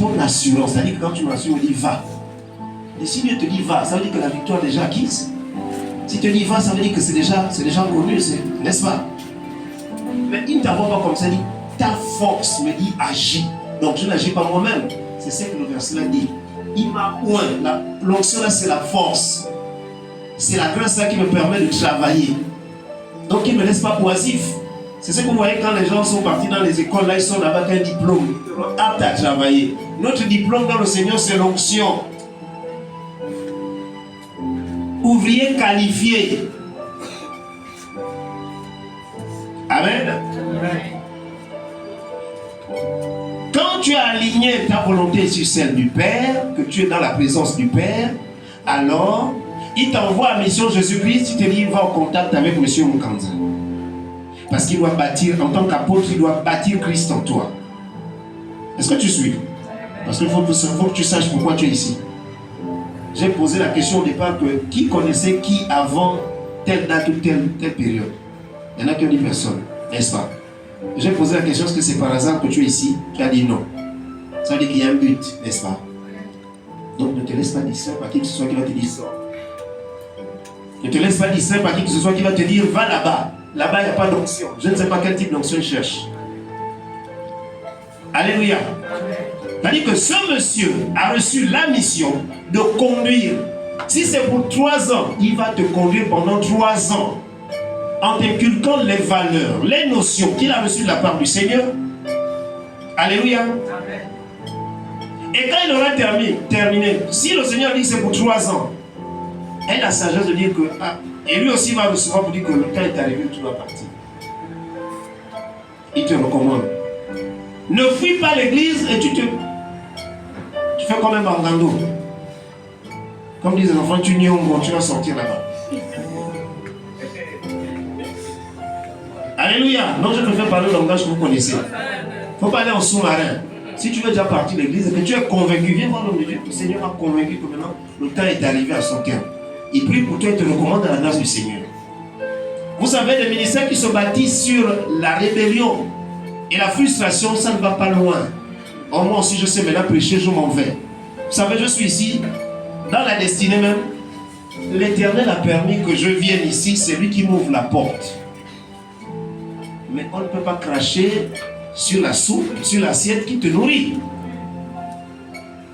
ton assurance. C'est-à-dire que quand tu m'assures, on dit va. Et si Dieu te dit va, ça veut dire que la victoire est déjà acquise. Si tu dis va, ça veut dire que c'est déjà connu, n'est-ce pas? Mais il ne t'envoie pas comme ça, il dit ta force me dit agis. Donc je n'agis pas moi-même. C'est ce que le verset là dit. Il m'a point. L'onction là, c'est la force. C'est la grâce là qui me permet de travailler. Donc il ne me laisse pas oisif. C'est ce que vous voyez quand les gens sont partis dans les écoles, là ils sont là-bas avec un diplôme, apte à travailler. Notre diplôme dans le Seigneur, c'est l'onction. Ouvrier qualifié. Amen. Quand tu as aligné ta volonté sur celle du Père, que tu es dans la présence du Père, alors il t'envoie à Mission Jésus-Christ, il te dit va en contact avec M. Mukanza. Parce qu'il doit bâtir, en tant qu'apôtre, il doit bâtir Christ en toi. Est-ce que tu suis? Parce qu'il faut que tu saches pourquoi tu es ici. J'ai posé la question au départ que qui connaissait qui avant telle date ou telle période? Il y en a qui ont dit personne, n'est-ce pas? J'ai posé la question, est-ce que c'est par hasard que tu es ici? Tu as dit non. Ça veut dire qu'il y a un but, n'est-ce pas? Donc ne te laisse pas distraire par qui que ce soit qui va te dire ça. Ne te laisse pas distraire par qui que ce soit qui va te dire va là-bas. Là-bas, il n'y a pas d'onction. Je ne sais pas quel type d'onction il cherche. Alléluia. C'est-à-dire que ce monsieur a reçu la mission de conduire. Si c'est pour 3 ans, il va te conduire pendant 3 ans en t'inculquant les valeurs, les notions qu'il a reçues de la part du Seigneur. Alléluia. Et quand il aura terminé, si le Seigneur dit que c'est pour 3 ans, elle a la sagesse de dire que et lui aussi va recevoir pour dire que le temps est arrivé, tu dois partir. Il te recommande. Ne fuis pas l'église et tu fais comme un bangando. Comme disent les enfants, tu n'y es tu vas sortir là-bas. Alléluia. Non, je préfère parler le langage que vous connaissez. Il ne faut pas aller en sous-marin. Si tu veux déjà partir de l'église et que tu es convaincu, viens voir l'homme de Dieu. Le Seigneur a convaincu que maintenant le temps est arrivé à son terme. Il prie pour toi et te recommande à la grâce du Seigneur. Vous savez, les ministères qui se bâtissent sur la rébellion et la frustration, ça ne va pas loin. Oh, moi aussi, je sais maintenant prêcher, je m'en vais. Vous savez, je suis ici, dans la destinée même. L'Éternel a permis que je vienne ici, c'est lui qui m'ouvre la porte. Mais on ne peut pas cracher sur la soupe, sur l'assiette qui te nourrit.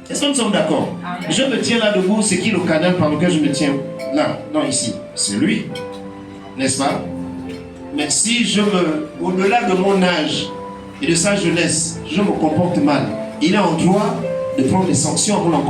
Est-ce que nous sommes d'accord? Je me tiens là debout, c'est qui le canal par lequel je me tiens? Là, non, ici. C'est lui, n'est-ce pas? Mais si au-delà de mon âge et de sa jeunesse, je me comporte mal, il est en droit de prendre des sanctions à mon encontre.